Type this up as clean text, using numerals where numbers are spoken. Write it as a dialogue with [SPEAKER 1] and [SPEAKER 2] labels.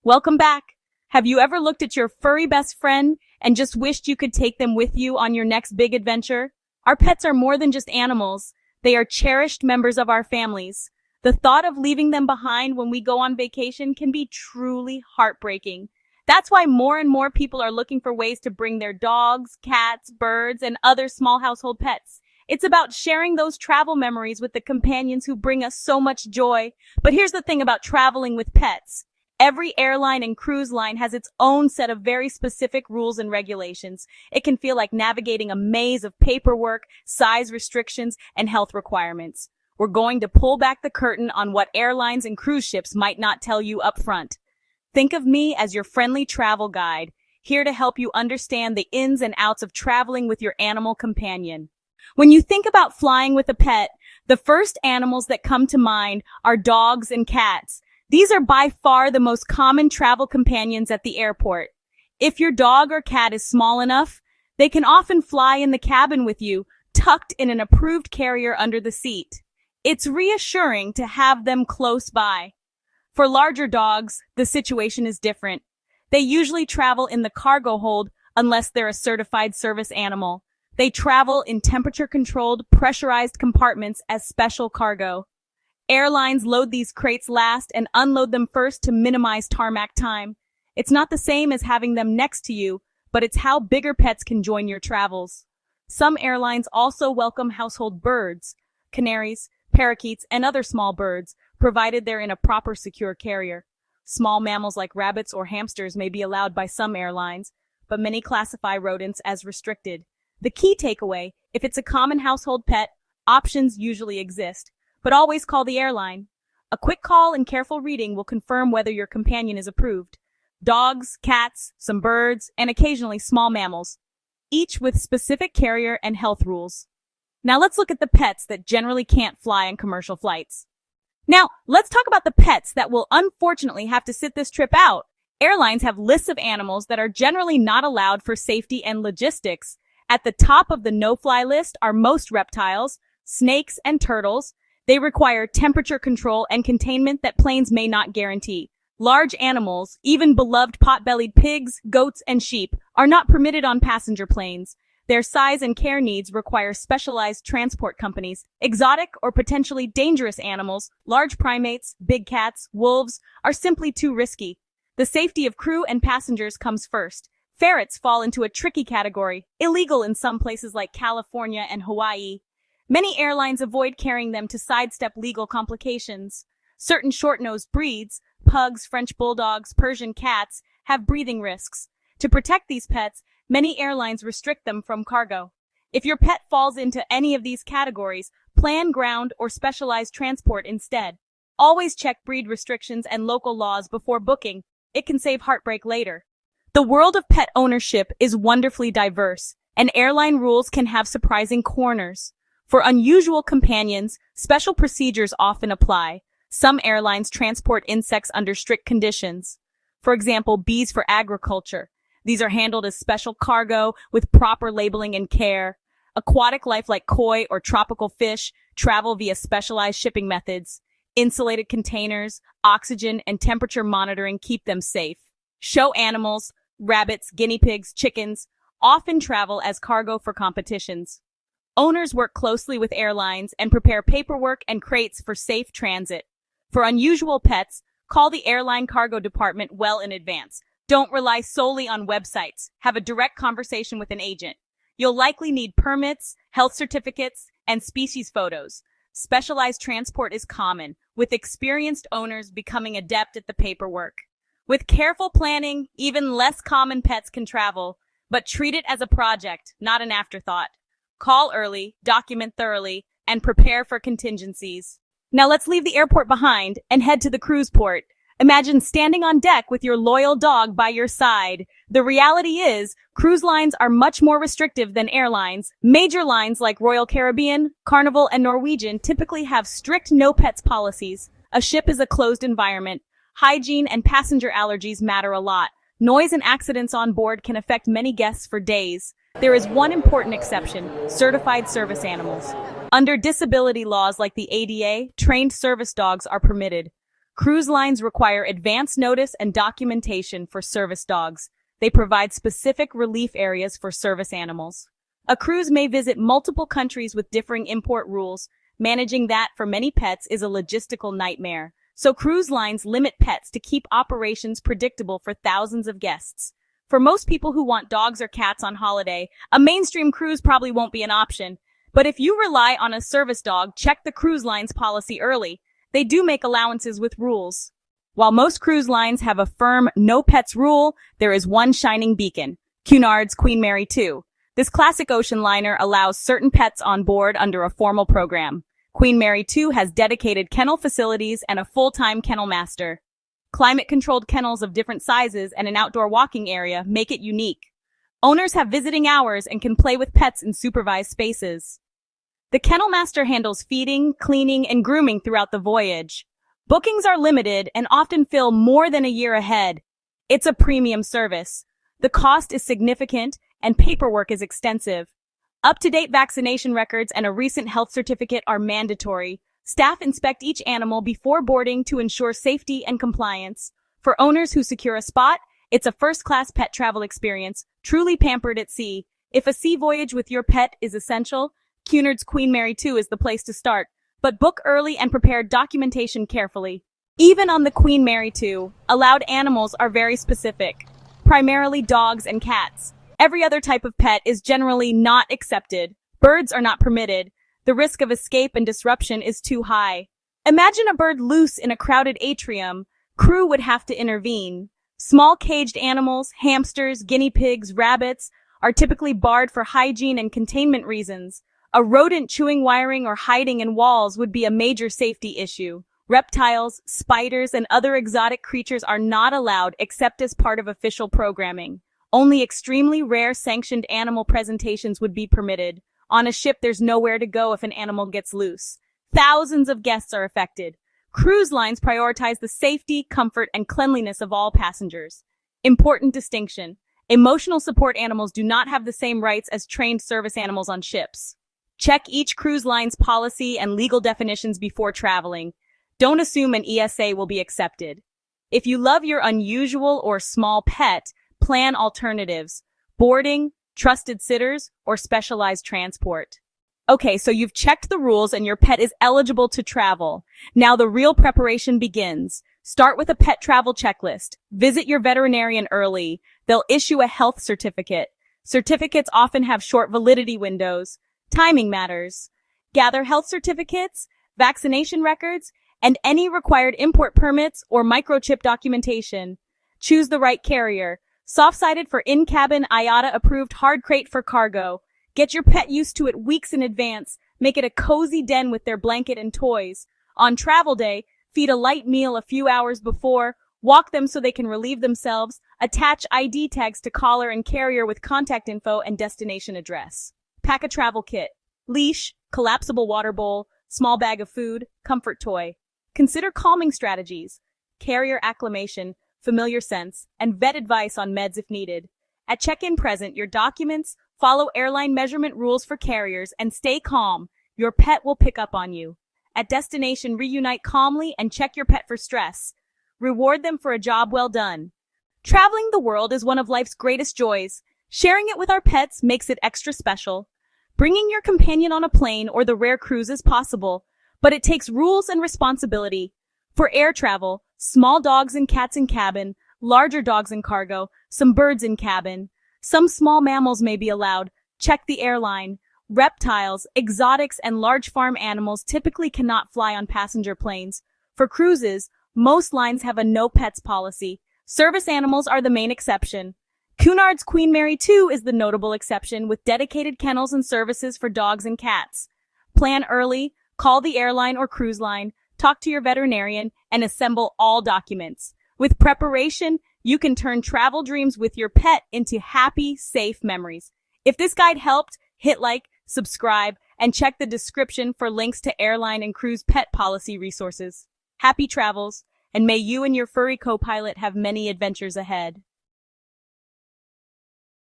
[SPEAKER 1] Welcome back. Have you ever looked at your furry best friend and just wished you could take them with you on your next big adventure? Our pets are more than just animals. They are cherished members of our families. The thought of leaving them behind when we go on vacation can be truly heartbreaking. That's why more and more people are looking for ways to bring their dogs, cats, birds, and other small household pets. It's about sharing those travel memories with the companions who bring us so much joy. But here's the thing about traveling with pets. Every airline and cruise line has its own set of very specific rules and regulations. It can feel like navigating a maze of paperwork, size restrictions, and health requirements. We're going to pull back the curtain on what airlines and cruise ships might not tell you up front. Think of me as your friendly travel guide, here to help you understand the ins and outs of traveling with your animal companion. When you think about flying with a pet, the first animals that come to mind are dogs and cats. These are by far the most common travel companions at the airport. If your dog or cat is small enough, they can often fly in the cabin with you, tucked in an approved carrier under the seat. It's reassuring to have them close by. For larger dogs, the situation is different. They usually travel in the cargo hold unless they're a certified service animal. They travel in temperature-controlled, pressurized compartments as special cargo. Airlines load these crates last and unload them first to minimize tarmac time. It's not the same as having them next to you, but it's how bigger pets can join your travels. Some airlines also welcome household birds, canaries, parakeets, and other small birds, provided they're in a proper secure carrier. Small mammals like rabbits or hamsters may be allowed by some airlines, but many classify rodents as restricted. The key takeaway, if it's a common household pet, options usually exist. But always call the airline. A quick call and careful reading will confirm whether your companion is approved. Dogs, cats, some birds, and occasionally small mammals, each with specific carrier and health rules. Now let's look at the pets that generally can't fly on commercial flights. Now, let's talk about the pets that will unfortunately have to sit this trip out. Airlines have lists of animals that are generally not allowed for safety and logistics. At the top of the no-fly list are most reptiles, snakes, and turtles. They require temperature control and containment that planes may not guarantee. Large animals, even beloved pot-bellied pigs, goats, and sheep, are not permitted on passenger planes. Their size and care needs require specialized transport companies. Exotic or potentially dangerous animals, large primates, big cats, wolves, are simply too risky. The safety of crew and passengers comes first. Ferrets fall into a tricky category, illegal in some places like California and Hawaii. Many airlines avoid carrying them to sidestep legal complications. Certain short-nosed breeds, pugs, French bulldogs, Persian cats, have breathing risks. To protect these pets, many airlines restrict them from cargo. If your pet falls into any of these categories, plan ground or specialized transport instead. Always check breed restrictions and local laws before booking. It can save heartbreak later. The world of pet ownership is wonderfully diverse, and airline rules can have surprising corners. For unusual companions, special procedures often apply. Some airlines transport insects under strict conditions. For example, bees for agriculture. These are handled as special cargo with proper labeling and care. Aquatic life like koi or tropical fish travel via specialized shipping methods. Insulated containers, oxygen, and temperature monitoring keep them safe. Show animals, rabbits, guinea pigs, chickens, often travel as cargo for competitions. Owners work closely with airlines and prepare paperwork and crates for safe transit. For unusual pets, call the airline cargo department well in advance. Don't rely solely on websites. Have a direct conversation with an agent. You'll likely need permits, health certificates, and species photos. Specialized transport is common, with experienced owners becoming adept at the paperwork. With careful planning, even less common pets can travel, but treat it as a project, not an afterthought. Call early, document thoroughly, and prepare for contingencies. Now let's leave the airport behind and head to the cruise port. Imagine standing on deck with your loyal dog by your side. The reality is, cruise lines are much more restrictive than airlines. Major lines like Royal Caribbean, Carnival, and Norwegian typically have strict no-pets policies. A ship is a closed environment. Hygiene and passenger allergies matter a lot. Noise and accidents on board can affect many guests for days. There is one important exception: certified service animals. Under disability laws like the ADA, trained service dogs are permitted. Cruise lines require advance notice and documentation for service dogs. They provide specific relief areas for service animals. A cruise may visit multiple countries with differing import rules. Managing that for many pets is a logistical nightmare. So cruise lines limit pets to keep operations predictable for thousands of guests. For most people who want dogs or cats on holiday, a mainstream cruise probably won't be an option. But if you rely on a service dog, check the cruise line's policy early. They do make allowances with rules. While most cruise lines have a firm no pets rule, there is one shining beacon, Cunard's Queen Mary 2. This classic ocean liner allows certain pets on board under a formal program. Queen Mary 2 has dedicated kennel facilities and a full-time kennel master. Climate-controlled kennels of different sizes and an outdoor walking area make it unique. Owners have visiting hours and can play with pets in supervised spaces. The kennel master handles feeding, cleaning, and grooming throughout the voyage. Bookings are limited and often fill more than a year ahead. It's a premium service. The cost is significant and paperwork is extensive. Up-to-date vaccination records and a recent health certificate are mandatory. Staff inspect each animal before boarding to ensure safety and compliance. For owners who secure a spot, it's a first-class pet travel experience, truly pampered at sea. If a sea voyage with your pet is essential, Cunard's Queen Mary 2 is the place to start. But book early and prepare documentation carefully. Even on the Queen Mary 2, allowed animals are very specific, primarily dogs and cats. Every other type of pet is generally not accepted. Birds are not permitted. The risk of escape and disruption is too high. Imagine a bird loose in a crowded atrium. Crew would have to intervene. Small caged animals, hamsters, guinea pigs, rabbits, are typically barred for hygiene and containment reasons. A rodent chewing wiring or hiding in walls would be a major safety issue. Reptiles, spiders, and other exotic creatures are not allowed except as part of official programming. Only extremely rare sanctioned animal presentations would be permitted. On a ship, there's nowhere to go if an animal gets loose. Thousands of guests are affected. Cruise lines prioritize the safety, comfort, and cleanliness of all passengers. Important distinction. Emotional support animals do not have the same rights as trained service animals on ships. Check each cruise line's policy and legal definitions before traveling. Don't assume an ESA will be accepted. If you love your unusual or small pet, plan alternatives, boarding, trusted sitters, or specialized transport. Okay, so you've checked the rules and your pet is eligible to travel. Now the real preparation begins. Start with a pet travel checklist. Visit your veterinarian early. They'll issue a health certificate. Certificates often have short validity windows. Timing matters. Gather health certificates, vaccination records, and any required import permits or microchip documentation. Choose the right carrier. Soft-sided for in-cabin, IATA-approved hard crate for cargo. Get your pet used to it weeks in advance. Make it a cozy den with their blanket and toys. On travel day, feed a light meal a few hours before. Walk them so they can relieve themselves. Attach ID tags to collar and carrier with contact info and destination address. Pack a travel kit. Leash, collapsible water bowl, small bag of food, comfort toy. Consider calming strategies. Carrier acclimation, familiar scents, and vet advice on meds if needed. At check-in present your documents, follow airline measurement rules for carriers, and stay calm. Your pet will pick up on you. At destination, reunite calmly and check your pet for stress. Reward them for a job well done. Traveling the world is one of life's greatest joys. Sharing it with our pets makes it extra special. Bringing your companion on a plane or the rare cruise is possible, but it takes rules and responsibility. For air travel, small dogs and cats in cabin, larger dogs in cargo, some birds in cabin. Some small mammals may be allowed. Check the airline. Reptiles, exotics, and large farm animals typically cannot fly on passenger planes. For cruises, most lines have a no pets policy. Service animals are the main exception. Cunard's Queen Mary 2 is the notable exception, with dedicated kennels and services for dogs and cats. Plan early, call the airline or cruise line, talk to your veterinarian, and assemble all documents. With preparation, you can turn travel dreams with your pet into happy, safe memories. If this guide helped, hit like, subscribe, and check the description for links to airline and cruise pet policy resources. Happy travels, and may you and your furry co-pilot have many adventures ahead.